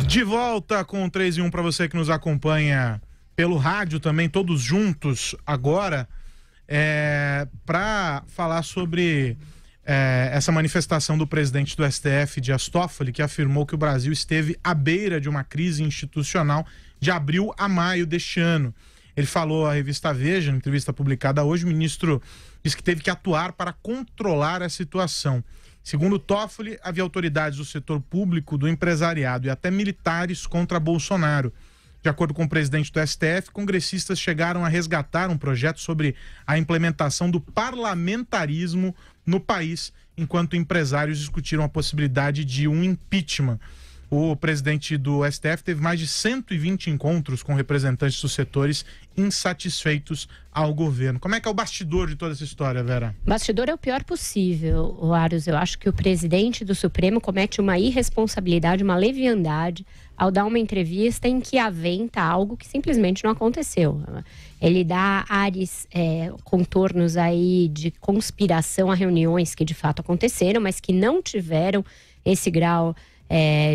De volta com o 3 em 1 para você que nos acompanha pelo rádio também, todos juntos agora, para falar sobre essa manifestação do presidente do STF, Dias Toffoli, que afirmou que o Brasil esteve à beira de uma crise institucional de abril a maio deste ano. Ele falou à revista Veja, em entrevista publicada hoje, o ministro disse que teve que atuar para controlar a situação. Segundo Toffoli, havia autoridades do setor público, do empresariado e até militares contra Bolsonaro. De acordo com o presidente do STF, congressistas chegaram a resgatar um projeto sobre a implementação do parlamentarismo no país, enquanto empresários discutiram a possibilidade de um impeachment. O presidente do STF teve mais de 120 encontros com representantes dos setores insatisfeitos ao governo. Como é que é o bastidor de toda essa história, Vera? O bastidor é o pior possível, Aros. Eu acho que o presidente do Supremo comete uma irresponsabilidade, uma leviandade ao dar uma entrevista em que aventa algo que simplesmente não aconteceu. Ele dá ares, contornos aí de conspiração a reuniões que de fato aconteceram, mas que não tiveram esse grau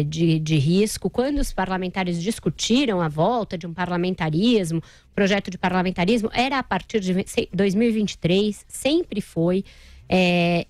de risco. Quando os parlamentares discutiram a volta de um parlamentarismo, projeto de parlamentarismo, era a partir de 2023, sempre foi.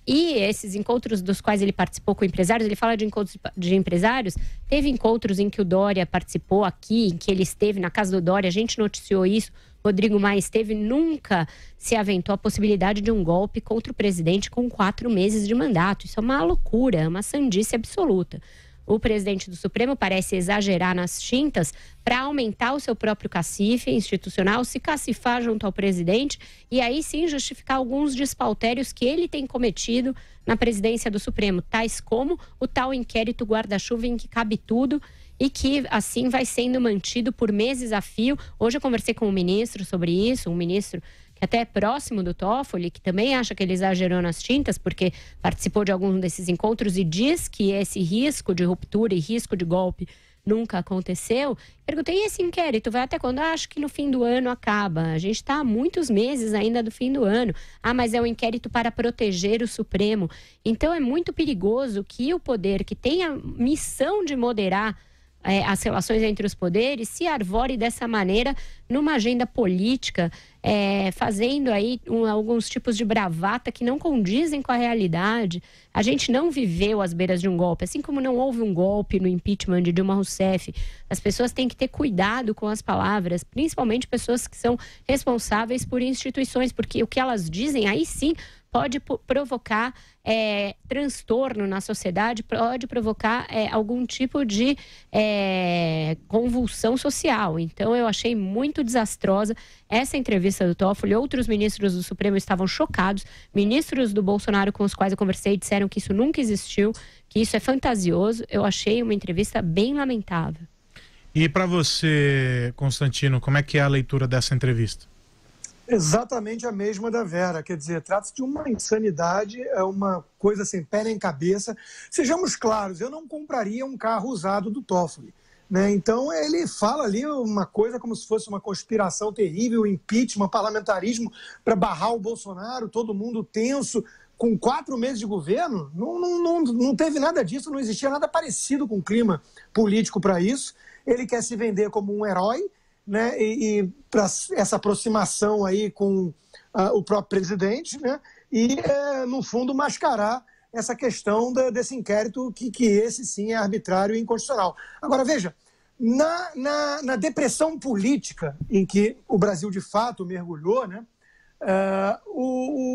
E esses encontros dos quais ele participou com empresários, ele fala de encontros de empresários, teve encontros em que o Dória participou aqui, em que ele esteve na casa do Dória, a gente noticiou isso, Rodrigo Maia esteve, nunca se aventou a possibilidade de um golpe contra o presidente com 4 meses de mandato. Isso é uma loucura, é uma sandice absoluta. O presidente do Supremo parece exagerar nas tintas para aumentar o seu próprio cacife institucional, se cacifar junto ao presidente e aí sim justificar alguns despautérios que ele tem cometido na presidência do Supremo, tais como o tal inquérito guarda-chuva em que cabe tudo e que assim vai sendo mantido por meses a fio. Hoje eu conversei com um ministro sobre isso, um ministro que até é próximo do Toffoli, que também acha que ele exagerou nas tintas, porque participou de algum desses encontros e diz que esse risco de ruptura e risco de golpe nunca aconteceu. Perguntei, e esse inquérito vai até quando? Acho que no fim do ano acaba. A gente está há muitos meses ainda do fim do ano. Mas é um inquérito para proteger o Supremo. Então é muito perigoso que o poder que tem a missão de moderar as relações entre os poderes se arvore dessa maneira numa agenda política, fazendo aí alguns tipos de bravata que não condizem com a realidade. A gente não viveu às beiras de um golpe, assim como não houve um golpe no impeachment de Dilma Rousseff. As pessoas têm que ter cuidado com as palavras, principalmente pessoas que são responsáveis por instituições, porque o que elas dizem aí sim pode provocar transtorno na sociedade, pode provocar algum tipo de convulsão social. Então, eu achei muito desastrosa essa entrevista do Toffoli. Outros ministros do Supremo estavam chocados. Ministros do Bolsonaro com os quais eu conversei disseram que isso nunca existiu, que isso é fantasioso. Eu achei uma entrevista bem lamentável. E para você, Constantino, como é que é a leitura dessa entrevista? Exatamente a mesma da Vera, quer dizer, trata-se de uma insanidade, é uma coisa sem pé nem cabeça. Sejamos claros, eu não compraria um carro usado do Toffoli, né? Então ele fala ali uma coisa como se fosse uma conspiração terrível, impeachment, parlamentarismo para barrar o Bolsonaro, todo mundo tenso, com 4 meses de governo, não teve nada disso, não existia nada parecido com clima político para isso. Ele quer se vender como um herói, né, e para essa aproximação aí com o próprio presidente, né, e, no fundo, mascarar essa questão desse inquérito que esse sim é arbitrário e inconstitucional. Agora, veja, na depressão política em que o Brasil, de fato, mergulhou, né,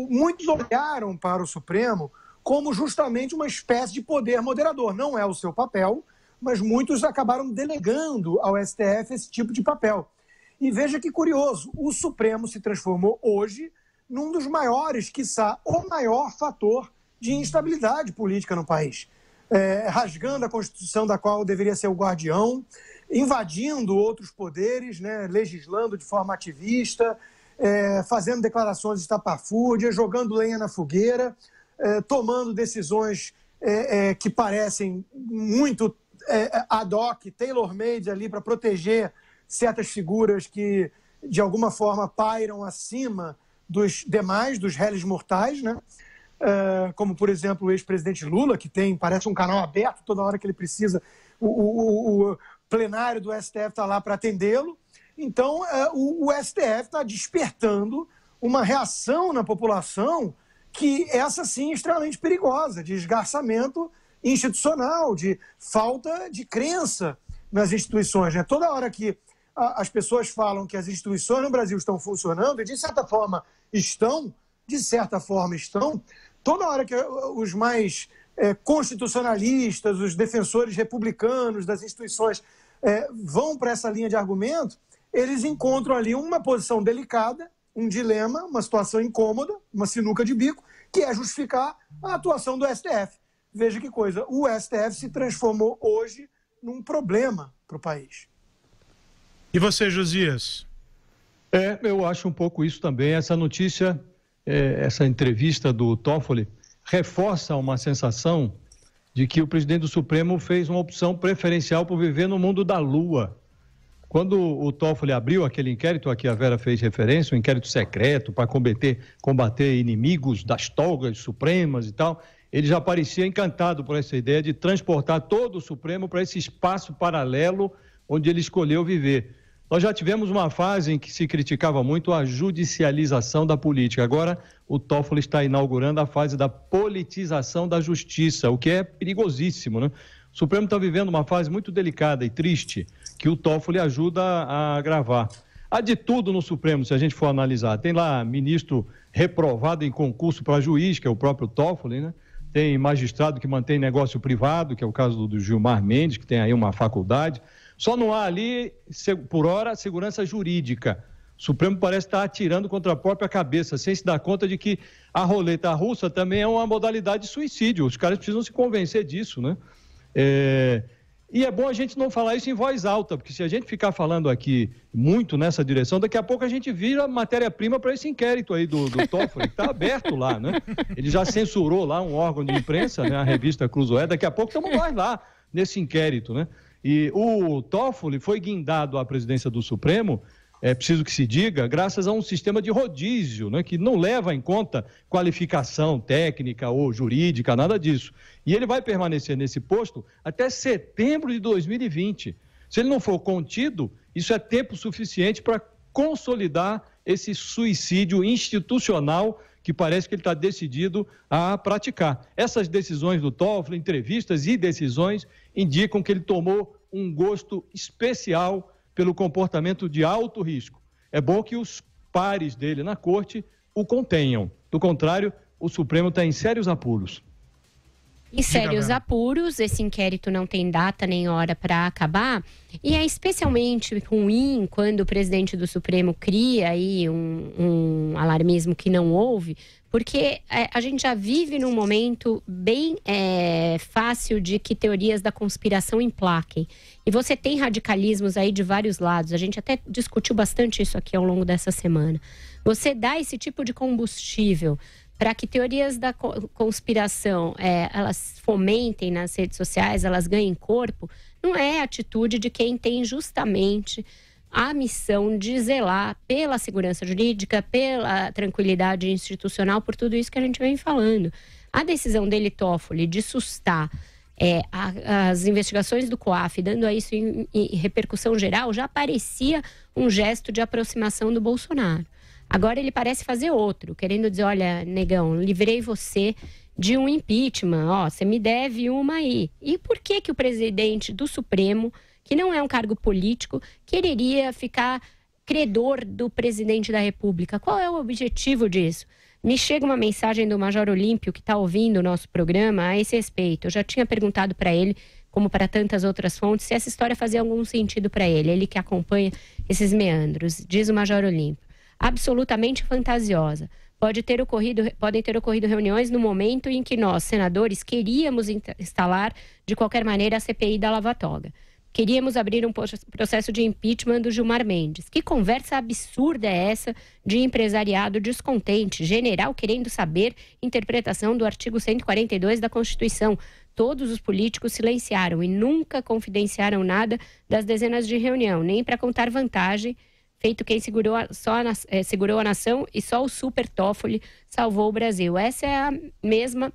muitos olharam para o Supremo como justamente uma espécie de poder moderador. Não é o seu papel, mas muitos acabaram delegando ao STF esse tipo de papel. E veja que curioso, o Supremo se transformou hoje num dos maiores, quiçá o maior fator de instabilidade política no país. Rasgando a Constituição da qual deveria ser o guardião, invadindo outros poderes, né, legislando de forma ativista, fazendo declarações estapafúrdias, jogando lenha na fogueira, tomando decisões que parecem muito ad hoc, tailor-made ali para proteger certas figuras que, de alguma forma, pairam acima dos demais, dos réis mortais, né? Como, por exemplo, o ex-presidente Lula, que parece um canal aberto toda hora que ele precisa o plenário do STF está lá para atendê-lo. Então, o STF está despertando uma reação na população que essa sim é extremamente perigosa, de esgarçamento institucional, de falta de crença nas instituições. Né? Toda hora que as pessoas falam que as instituições no Brasil estão funcionando, e de certa forma estão, toda hora que os mais constitucionalistas, os defensores republicanos das instituições vão para essa linha de argumento, eles encontram ali uma posição delicada, um dilema, uma situação incômoda, uma sinuca de bico, que é justificar a atuação do STF. Veja que coisa, o STF se transformou hoje num problema para o país. E você, Josias? Eu acho um pouco isso também. Essa notícia, essa entrevista do Toffoli, reforça uma sensação de que o presidente do Supremo fez uma opção preferencial por viver no mundo da lua. Quando o Toffoli abriu aquele inquérito a que a Vera fez referência, um inquérito secreto para combater inimigos das togas supremas e tal, ele já parecia encantado por essa ideia de transportar todo o Supremo para esse espaço paralelo onde ele escolheu viver. Nós já tivemos uma fase em que se criticava muito a judicialização da política. Agora, o Toffoli está inaugurando a fase da politização da justiça, o que é perigosíssimo, né? O Supremo está vivendo uma fase muito delicada e triste, que o Toffoli ajuda a agravar. Há de tudo no Supremo, se a gente for analisar. Tem lá ministro reprovado em concurso para juiz, que é o próprio Toffoli, né? Tem magistrado que mantém negócio privado, que é o caso do Gilmar Mendes, que tem aí uma faculdade. Só não há ali, por hora, segurança jurídica. O Supremo parece estar atirando contra a própria cabeça, sem se dar conta de que a roleta russa também é uma modalidade de suicídio. Os caras precisam se convencer disso, né? E é bom a gente não falar isso em voz alta, porque se a gente ficar falando aqui muito nessa direção, daqui a pouco a gente vira matéria-prima para esse inquérito aí do Toffoli, que está aberto lá, né? Ele já censurou lá um órgão de imprensa, né, a revista Cruzoé, daqui a pouco estamos nós lá nesse inquérito, né? E o Toffoli foi guindado à presidência do Supremo, é preciso que se diga, graças a um sistema de rodízio, né, que não leva em conta qualificação técnica ou jurídica, nada disso. E ele vai permanecer nesse posto até setembro de 2020. Se ele não for contido, isso é tempo suficiente para consolidar esse suicídio institucional que parece que ele está decidido a praticar. Essas decisões do Toffoli, entrevistas e decisões, indicam que ele tomou um gosto especial pelo comportamento de alto risco. É bom que os pares dele na corte o contenham. Do contrário, o Supremo está em sérios apuros. Em sérios apuros, esse inquérito não tem data nem hora para acabar, e é especialmente ruim quando o presidente do Supremo cria aí um alarmismo que não houve, porque a gente já vive num momento bem fácil de que teorias da conspiração emplaquem. E você tem radicalismos aí de vários lados, a gente até discutiu bastante isso aqui ao longo dessa semana. Você dá esse tipo de combustível para que teorias da conspiração elas fomentem nas redes sociais, elas ganhem corpo, não é a atitude de quem tem justamente a missão de zelar pela segurança jurídica, pela tranquilidade institucional, por tudo isso que a gente vem falando. A decisão dele, Toffoli, de sustar as investigações do COAF, dando a isso em repercussão geral, já parecia um gesto de aproximação do Bolsonaro. Agora ele parece fazer outro, querendo dizer, olha, negão, livrei você de um impeachment, você me deve uma aí. E por que o presidente do Supremo, que não é um cargo político, quereria ficar credor do presidente da República? Qual é o objetivo disso? Me chega uma mensagem do Major Olímpio, que está ouvindo o nosso programa, a esse respeito. Eu já tinha perguntado para ele, como para tantas outras fontes, se essa história fazia algum sentido para ele. Ele que acompanha esses meandros, diz o Major Olímpio. Absolutamente fantasiosa. Podem ter ocorrido reuniões no momento em que nós, senadores, queríamos instalar de qualquer maneira a CPI da Lava Toga. Queríamos abrir um processo de impeachment do Gilmar Mendes. Que conversa absurda é essa de empresariado descontente, general querendo saber interpretação do artigo 142 da Constituição. Todos os políticos silenciaram e nunca confidenciaram nada das dezenas de reunião, nem para contar vantagem, feito quem segurou a nação e só o Super Toffoli salvou o Brasil. Essa é a mesma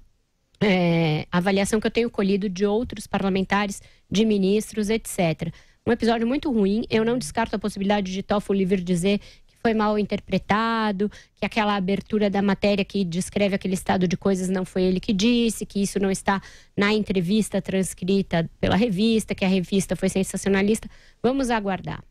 avaliação que eu tenho colhido de outros parlamentares, de ministros, etc. Um episódio muito ruim. Eu não descarto a possibilidade de Toffoli vir dizer que foi mal interpretado, que aquela abertura da matéria que descreve aquele estado de coisas não foi ele que disse, que isso não está na entrevista transcrita pela revista, que a revista foi sensacionalista. Vamos aguardar.